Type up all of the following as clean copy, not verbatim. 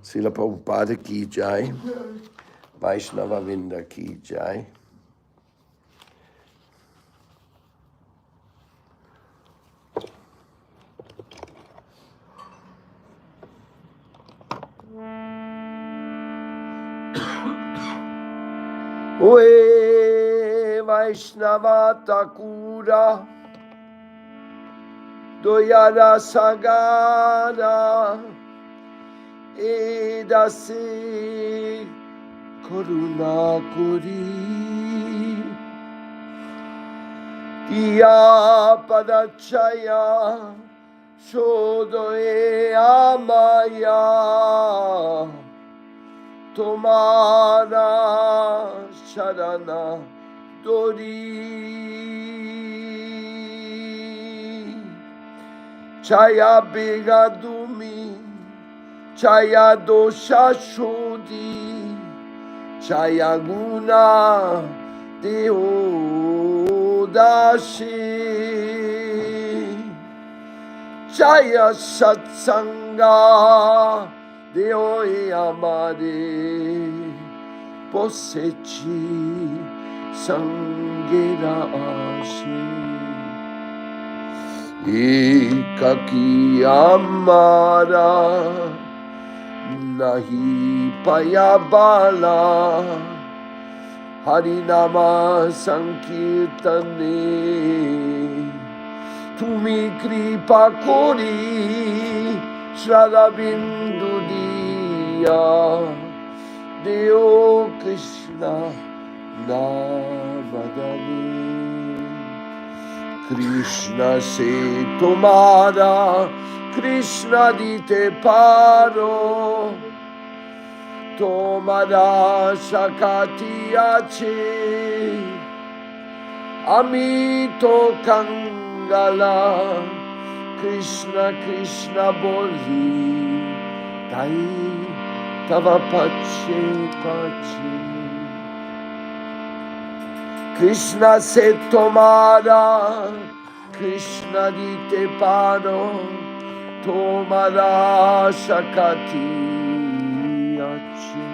Srila Prabhupada ki jai, Vaishnava Vinda ki jai. Oe Vaishnava Takura Doyara Sagara Edase Koruna Kuri Diya Padachaya Shodoe Amaya Tomara Sharana Dori Chaya Begadumi Chaya Dosha Shodi Chaya Guna Deodashi Chaya Satsanga Deo e amare Posseci Sangera Ashe Ekaki Amara Nahi Payabala Harinama Sankirtane Tumi Kripa Kori Shradabindu Diya Deo Krishna Namadani Krishna se tomara Krishna dite paro Tomara Shakati Ache Amito Kangala Krishna Krishna Boli Tai Tava Pache Pache Krishna se tomara Krishna dite paro Tomara Shakati Ache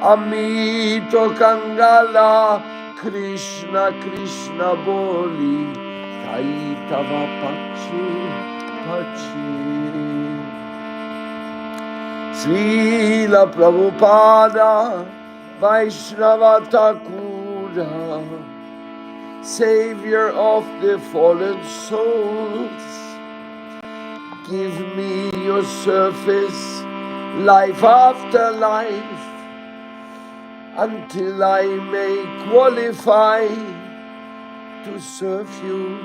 Amito Kangala Krishna Krishna Boli Tava Pache Pache Srila Prabhupada Vaishnava Thakura Savior of the fallen souls Give me your service life after life Until I may qualify to serve you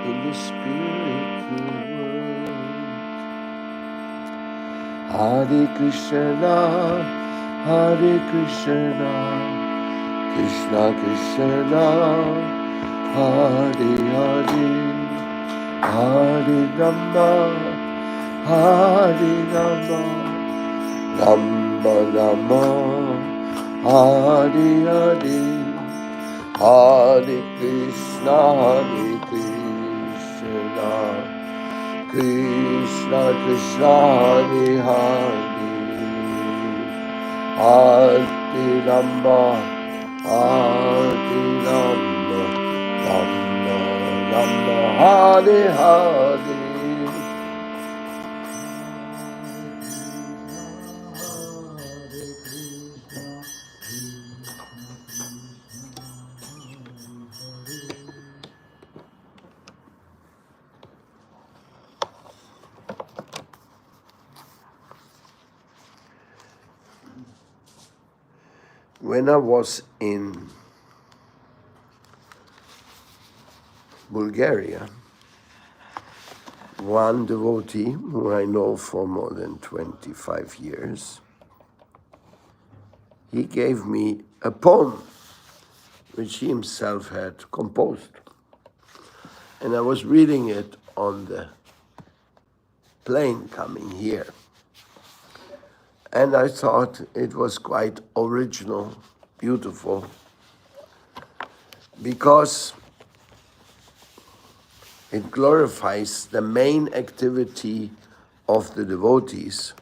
in the spiritual world. Hare Krishna, Krishna Krishna, Hare Hare, Hare Rama, Rama Rama, Hare Hare. Hare Krishna, Krishna Krishna, Hare Hare, Hare Rama, Rama Rama, Hare Hare. When I was in Bulgaria, one devotee who I know for more than 25 years, he gave me a poem which he himself had composed. And I was reading it on the plane coming here. And I thought it was quite original, beautiful, because it glorifies the main activity of the devotees,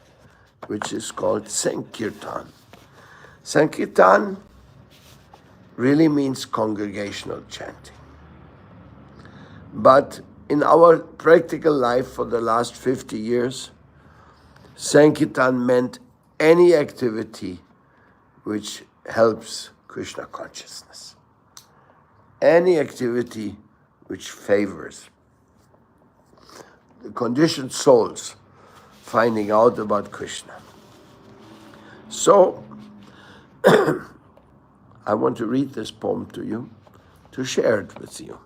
which is called Sankirtan. Sankirtan really means congregational chanting. But in our practical life for the last 50 years, Sankirtan meant any activity which helps Krishna consciousness. Any activity which favors the conditioned souls finding out about Krishna. So, I want to read this poem to you, to share it with you.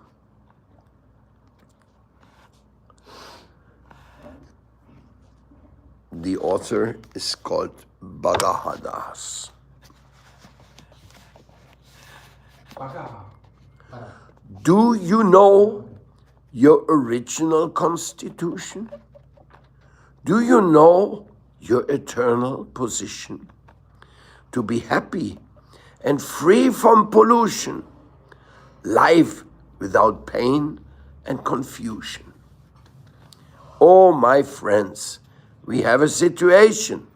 The author is called Bhagahadas. Do you know your original constitution? Do you know your eternal position? To be happy and free from pollution, life without pain and confusion. Oh, my friends, we have a situation,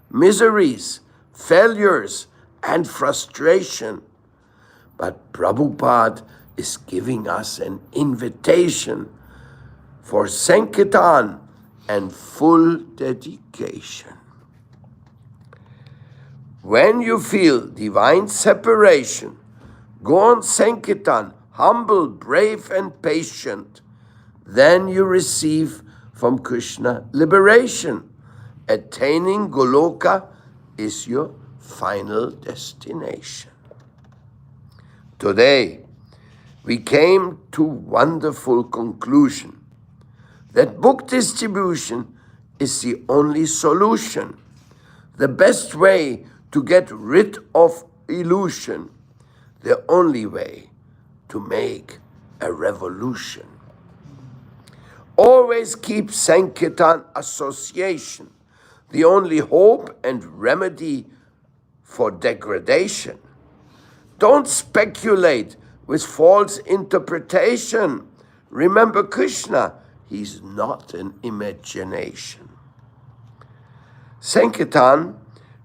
miseries, failures, and frustration. But Prabhupada is giving us an invitation for Sankirtan and full dedication. When you feel divine separation, go on Sankirtan, humble, brave, and patient. Then you receive from Krishna liberation. Attaining Goloka is your final destination. Today, we came to wonderful conclusion that book distribution is the only solution, the best way to get rid of illusion, the only way to make a revolution. Always keep Sankirtan association, the only hope and remedy for degradation. Don't speculate with false interpretation. Remember Krishna, he's not an imagination. Sankirtan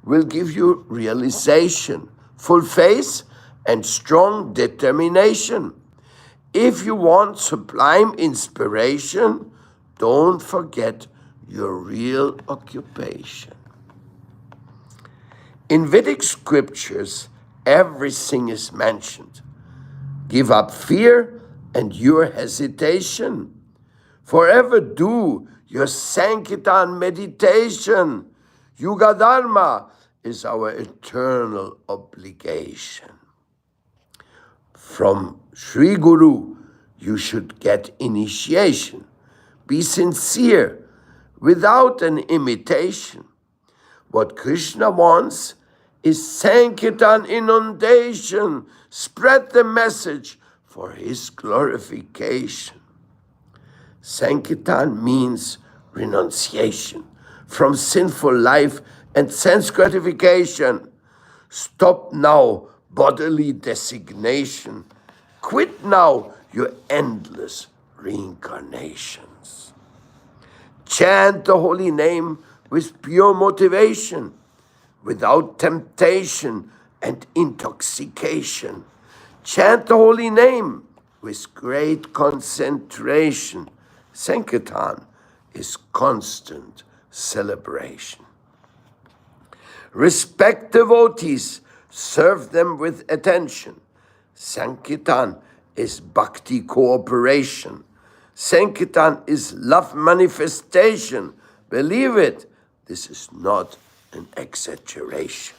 will give you realization, full faith, and strong determination. If you want sublime inspiration, don't forget your real occupation. In Vedic scriptures, everything is mentioned. Give up fear and your hesitation. Forever do your Sankirtan meditation. Yuga Dharma is our eternal obligation. From Sri Guru, you should get initiation. Be sincere, without an imitation. What Krishna wants is Sankirtan inundation. Spread the message for his glorification. Sankirtan means renunciation from sinful life and sense gratification. Stop now bodily designation. Quit now your endless reincarnations. Chant the holy name with pure motivation, without temptation and intoxication. Chant the holy name with great concentration. Sankirtan is constant celebration. Respect devotees, serve them with attention. Sankirtan is bhakti cooperation. Sankirtan is love manifestation. Believe it, this is not an exaggeration.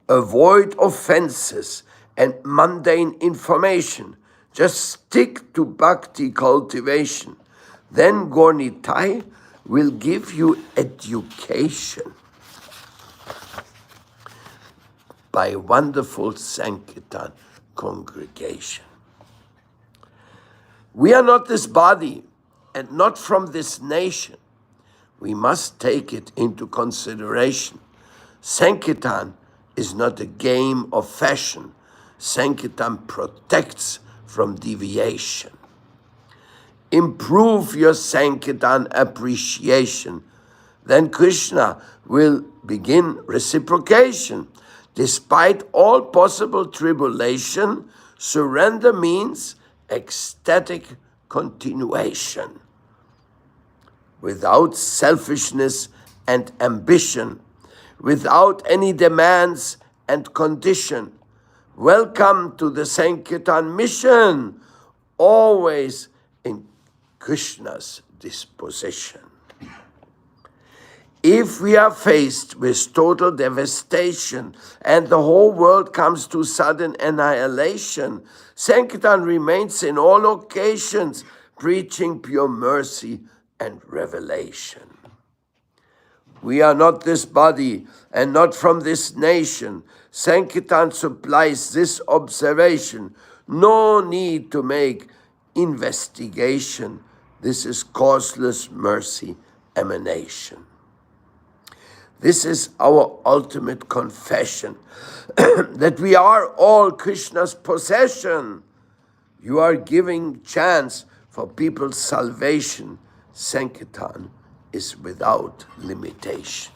Avoid offenses and mundane information. Just stick to bhakti cultivation. Then Gornitai will give you education by wonderful Sankirtan congregation. We are not this body and not from this nation. We must take it into consideration. Sankirtan is not a game of fashion. Sankirtan protects from deviation. Improve your Sankirtan appreciation. Then Krishna will begin reciprocation. Despite all possible tribulation, surrender means ecstatic continuation. Without selfishness and ambition, without any demands and condition. Welcome to the Sankirtan mission, always in Krishna's disposition. If we are faced with total devastation and the whole world comes to sudden annihilation, Sankirtan remains in all occasions, preaching pure mercy and revelation. We are not this body and not from this nation. Sankirtan supplies this observation. No need to make investigation. This is causeless mercy emanation. This is our ultimate confession, that we are all Krishna's possession. You are giving chance for people's salvation. Sankirtan is without limitation.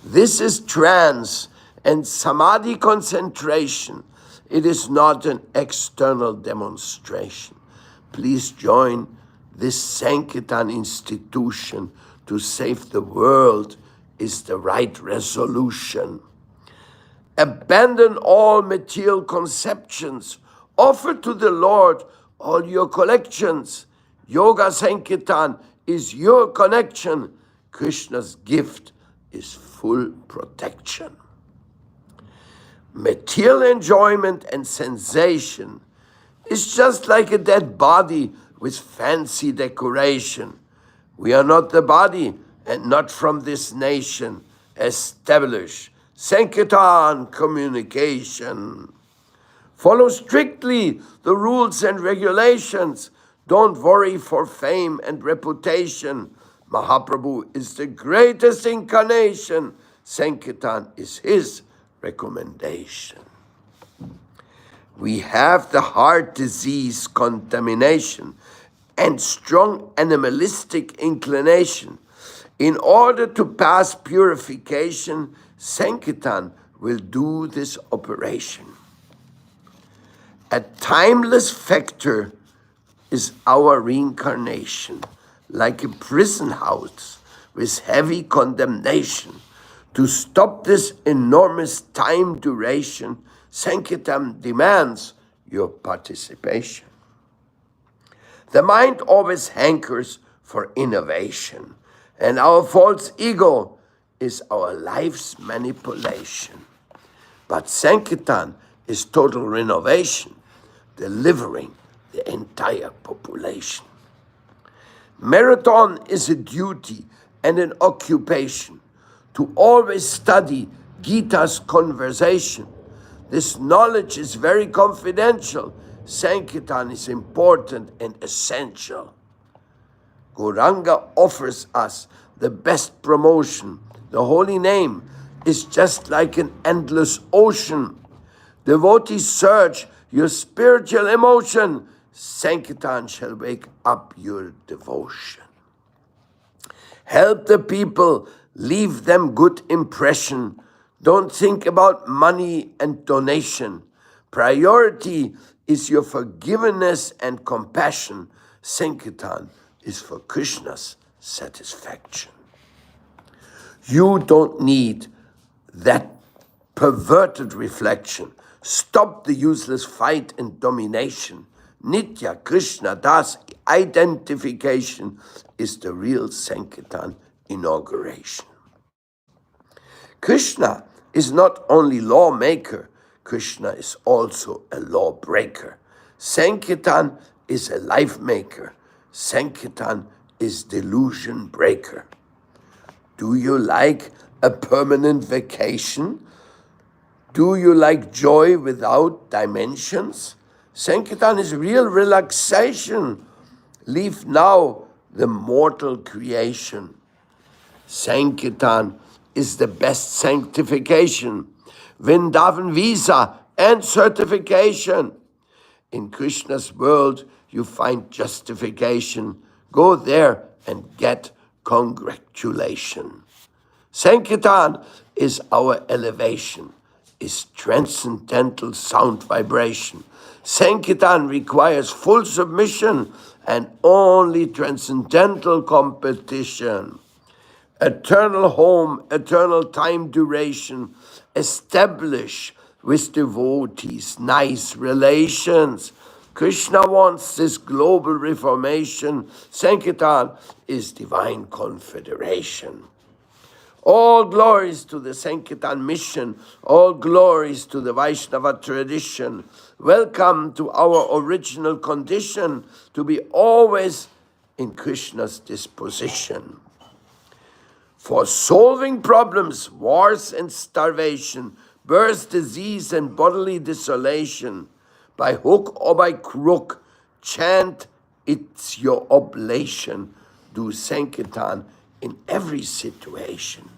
This is trance and samadhi concentration. It is not an external demonstration. Please join this Sankirtan institution. To save the world is the right resolution. Abandon all material conceptions. Offer to the Lord all your collections. Yoga Sankirtan is your connection. Krishna's gift is full protection. Material enjoyment and sensation is just like a dead body with fancy decoration. We are not the body and not from this nation. Establish Sankirtan communication. Follow strictly the rules and regulations. Don't worry for fame and reputation. Mahaprabhu is the greatest incarnation. Sankirtan is his recommendation. We have the heart disease contamination and strong animalistic inclination. In order to pass purification, Sankirtan will do this operation. A timeless factor is our reincarnation, like a prison house with heavy condemnation. To stop this enormous time duration, Sankirtan demands your participation. The mind always hankers for innovation, and our false ego is our life's manipulation. But Sankirtan is total renovation, delivering the entire population. Marathon is a duty and an occupation to always study Gita's conversation. This knowledge is very confidential. Sankirtan is important and essential. Gauranga offers us the best promotion. The holy name is just like an endless ocean. Devotees search your spiritual emotion. Sankirtan shall wake up your devotion. Help the people, leave them good impression. Don't think about money and donation. Priority is your forgiveness and compassion. Sankirtan is for Krishna's satisfaction. You don't need that perverted reflection. Stop the useless fight and domination. Nitya Krishna Das identification is the real Sankirtan inauguration. Krishna is not only lawmaker, Krishna is also a lawbreaker. Sankirtan is a life maker. Sankirtan is delusion breaker. Do you like a permanent vacation? Do you like joy without dimensions? Sankirtan is real relaxation. Leave now the mortal creation. Sankirtan is the best sanctification. Vrindavan visa and certification. In Krishna's world, you find justification. Go there and get congratulation. Sankirtan is our elevation, is transcendental sound vibration. Sankirtan requires full submission and only transcendental competition. Eternal home, eternal time duration, establish with devotees nice relations. Krishna wants this global reformation. Sankirtan is divine confederation. All glories to the Sankirtan mission, all glories to the Vaishnava tradition. Welcome to our original condition to be always in Krishna's disposition. For solving problems, wars and starvation, birth, disease and bodily desolation, by hook or by crook, chant, it's your oblation. Do Sankirtan in every situation.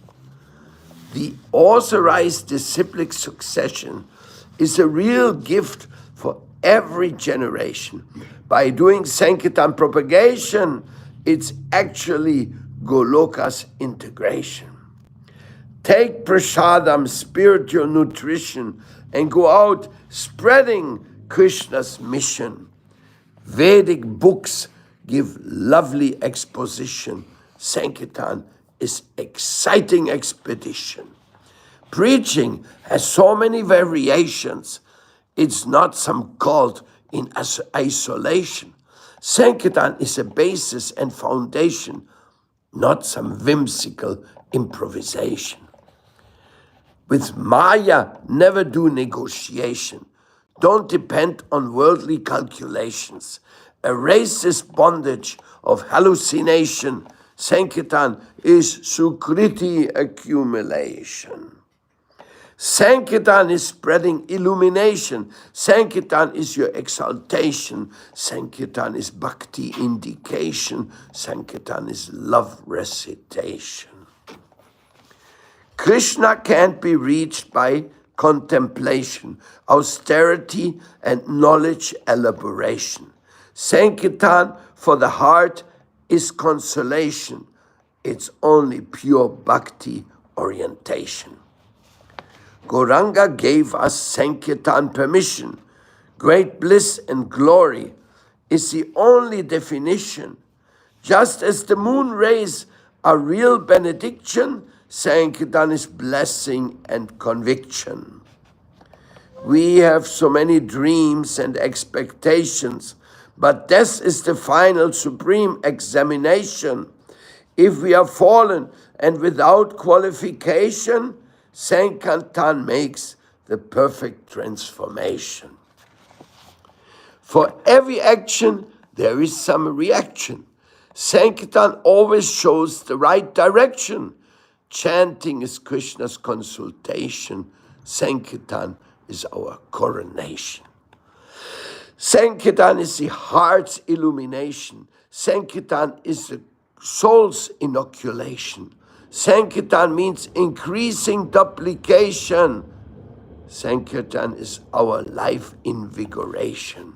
The authorized disciplic succession is a real gift for every generation. By doing Sankirtan propagation, it's actually Goloka's integration. Take prasadam, spiritual nutrition, and go out spreading Krishna's mission. Vedic books give lovely exposition. Sankirtan is exciting expedition. Preaching has so many variations. It's not some cult in isolation. Sankirtan is a basis and foundation, not some whimsical improvisation. With Maya, never do negotiation. Don't depend on worldly calculations. Erase this bondage of hallucination. Sankirtan is Sukriti accumulation. Sankirtan is spreading illumination. Sankirtan is your exaltation. Sankirtan is bhakti indication. Sankirtan is love recitation. Krishna can't be reached by contemplation, austerity, and knowledge elaboration. Sankirtan for the heart is consolation. It's only pure bhakti orientation. Gauranga gave us Sankirtan permission. Great bliss and glory is the only definition. Just as the moon rays are real benediction, Sankirtan is blessing and conviction. We have so many dreams and expectations, but death is the final supreme examination. If we are fallen and without qualification, Sankirtan makes the perfect transformation. For every action, there is some reaction. Sankirtan always shows the right direction. Chanting is Krishna's consultation. Sankirtan is our coronation. Sankirtan is the heart's illumination. Sankirtan is the soul's inoculation. Sankirtan means increasing duplication. Sankirtan is our life invigoration.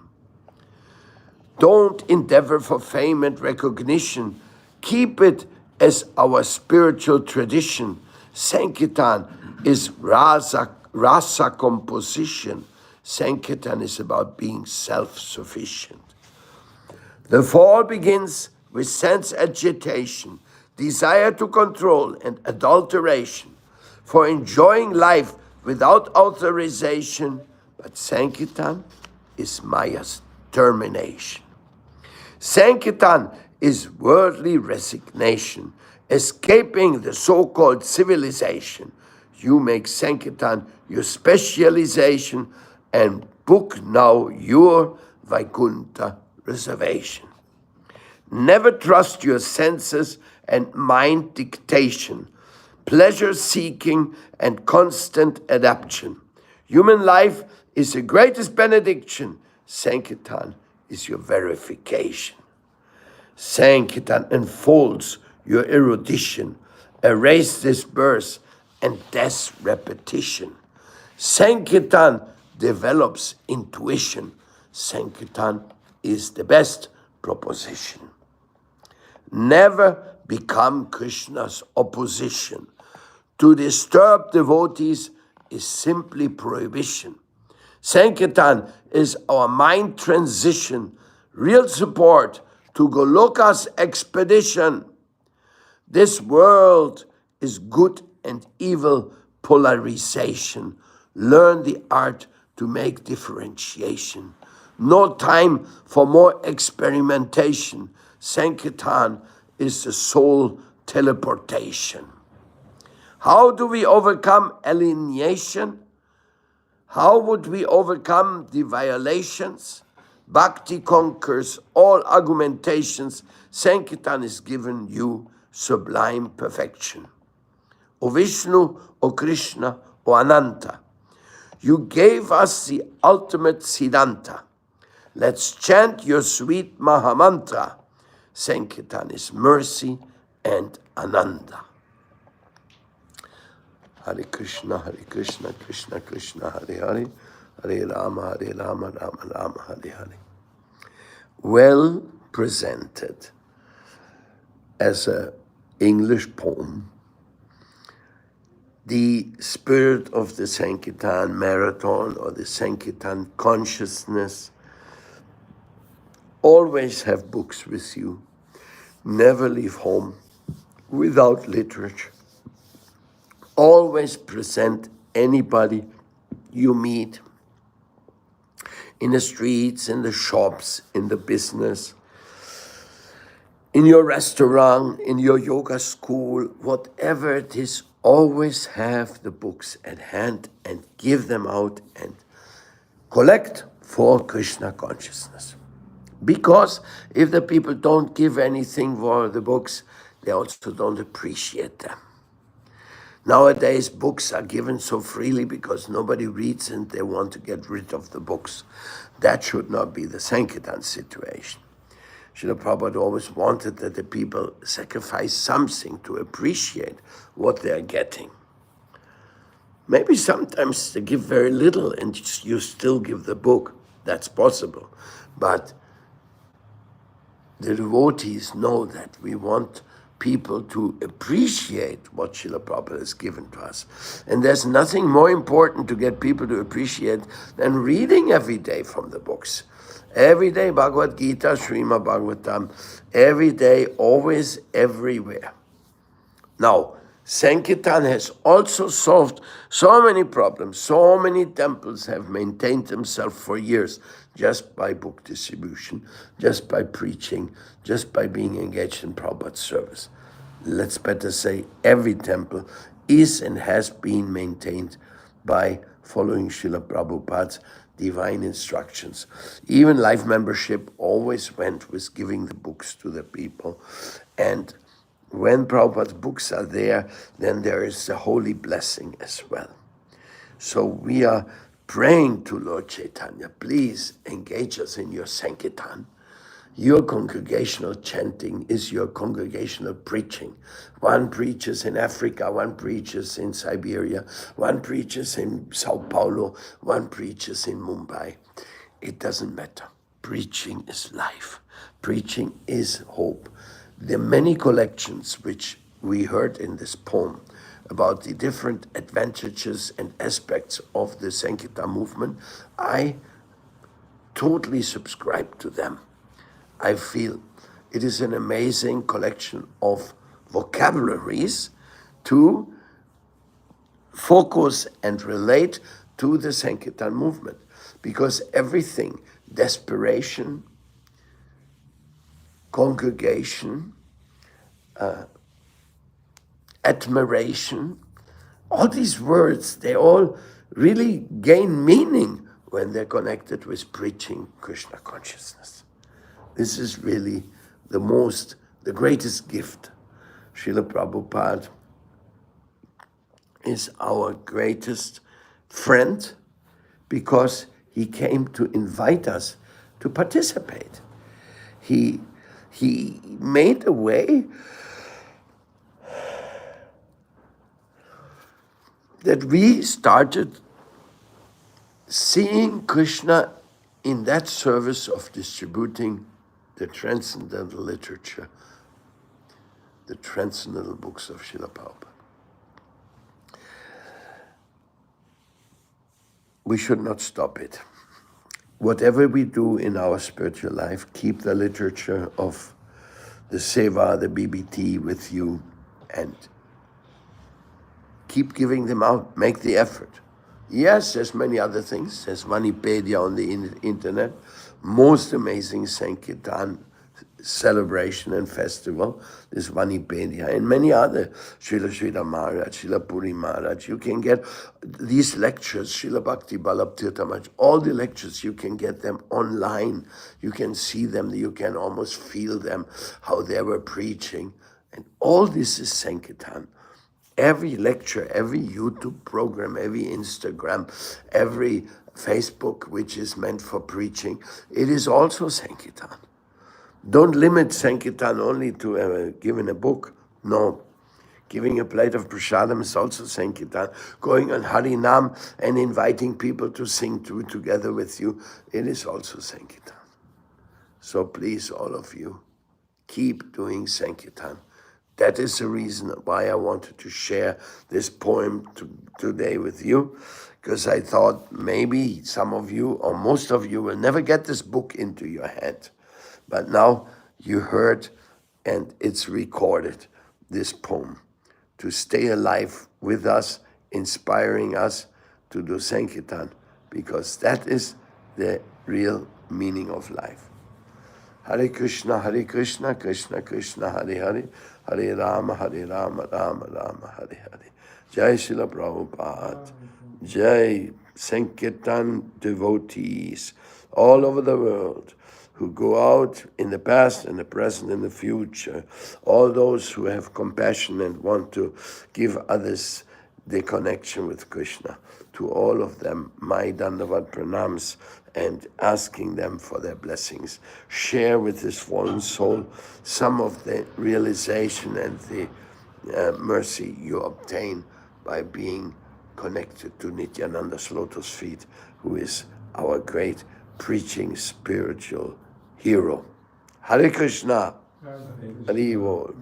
Don't endeavor for fame and recognition. Keep it as our spiritual tradition. Sankirtan is rasa composition. Sankirtan is about being self-sufficient. The fall begins with sense agitation, desire to control, and adulteration, for enjoying life without authorization, but Sankirtan is Maya's termination. Sankirtan is worldly resignation, escaping the so-called civilization. You make Sankirtan your specialization and book now your Vaikuntha reservation. Never trust your senses and mind dictation, pleasure seeking and constant adaptation. Human life is the greatest benediction. Sankirtan is your verification. Sankirtan enfolds your erudition, erase this birth and death's repetition. Sankirtan develops intuition. Sankirtan is the best proposition. Never become Krishna's opposition. To disturb devotees is simply prohibition. Sankirtan is our mind transition, real support to Goloka's expedition. This world is good and evil polarization. Learn the art to make differentiation. No time for more experimentation. Sankirtan is the soul teleportation. How do we overcome alienation? How would we overcome the violations? Bhakti conquers all argumentations. Sankirtan is given you sublime perfection. O Vishnu, O Krishna, O Ananta, you gave us the ultimate Siddhanta. Let's chant your sweet Mahamantra. Sankirtan is mercy and Ananda. Hare Krishna, Krishna Krishna, Hare Hare, Hare Rama, Rama Rama, Hare Hare. Well presented as an English poem, the spirit of the Sankirtan marathon or the Sankirtan consciousness. Always have books with you. Never leave home without literature. Always present anybody you meet in the streets, in the shops, in the business, in your restaurant, in your yoga school, whatever it is, always have the books at hand and give them out and collect for Krishna consciousness. Because if the people don't give anything for the books, they also don't appreciate them. Nowadays, books are given so freely because nobody reads and they want to get rid of the books. That should not be the Sankirtan situation. Srila Prabhupada always wanted that the people sacrifice something to appreciate what they're getting. Maybe sometimes they give very little and you still give the book. That's possible. But the devotees know that we want people to appreciate what Srila Prabhupada has given to us. And there's nothing more important to get people to appreciate than reading every day from the books. Every day, Bhagavad Gita, Srimad Bhagavatam, every day, always, everywhere. Now, Sankirtan has also solved so many problems. So many temples have maintained themselves for years just by book distribution, just by preaching, just by being engaged in Prabhupada's service. Let's better say every temple is and has been maintained by following Srila Prabhupada's divine instructions. Even life membership always went with giving the books to the people. And when Prabhupada's books are there, then there is the holy blessing as well. So we are praying to Lord Chaitanya, please engage us in your Sankirtan. Your congregational chanting is your congregational preaching. One preaches in Africa, one preaches in Siberia, one preaches in Sao Paulo, one preaches in Mumbai. It doesn't matter. Preaching is life. Preaching is hope. The many collections which we heard in this poem about the different advantages and aspects of the Sankirtan movement, I totally subscribe to them. I feel it is an amazing collection of vocabularies to focus and relate to the Sankirtan movement, because everything, desperation, congregation, admiration, all these words, they all really gain meaning when they're connected with preaching Krishna consciousness. This is really the greatest gift. Srila Prabhupada is our greatest friend because he came to invite us to participate. He made a way that we started seeing Krishna in that service of distributing the transcendental literature the transcendental books of Srila Prabhupada. We should not stop it. Whatever we do in our spiritual life, keep the literature of the Seva, the BBT with you, and keep giving them out. Make the effort. Yes, there's many other things. There's Vanipedia on the internet. Most amazing Sankirtan celebration and festival is Vanipedia, and many other, Srila Sridhar Maharaj, Srila Puri Maharaj. You can get these lectures, Srila Bhakti Ballabh Tirtha Maharaj, all the lectures, you can get them online. You can see them, you can almost feel them, how they were preaching. And all this is Sankirtan. Every lecture, every YouTube program, every Instagram, every Facebook, which is meant for preaching, it is also Sankirtan. Don't limit Sankirtan only to giving a book. No. Giving a plate of prasadam is also Sankirtan. Going on Harinam and inviting people to sing together with you, it is also Sankirtan. So please, all of you, keep doing Sankirtan. That is the reason why I wanted to share this poem today with you, because I thought maybe some of you or most of you will never get this book into your hand. But now you heard, and it's recorded, this poem, to stay alive with us, inspiring us to do Sankirtan, because that is the real meaning of life. Hare Krishna, Krishna Krishna, Hare Hare, Hare Rama, Rama Rama, Hare Hare. Jai Srila Prabhupada, Jai Sankirtan devotees all over the world, who go out in the past and the present and the future, all those who have compassion and want to give others the connection with Krishna. To all of them, my Dandavat Pranams, and asking them for their blessings. Share with this fallen soul some of the realization and the mercy you obtain by being connected to Nityananda's lotus feet, who is our great preaching spiritual hero. Hare Krishna. Hare Krishna.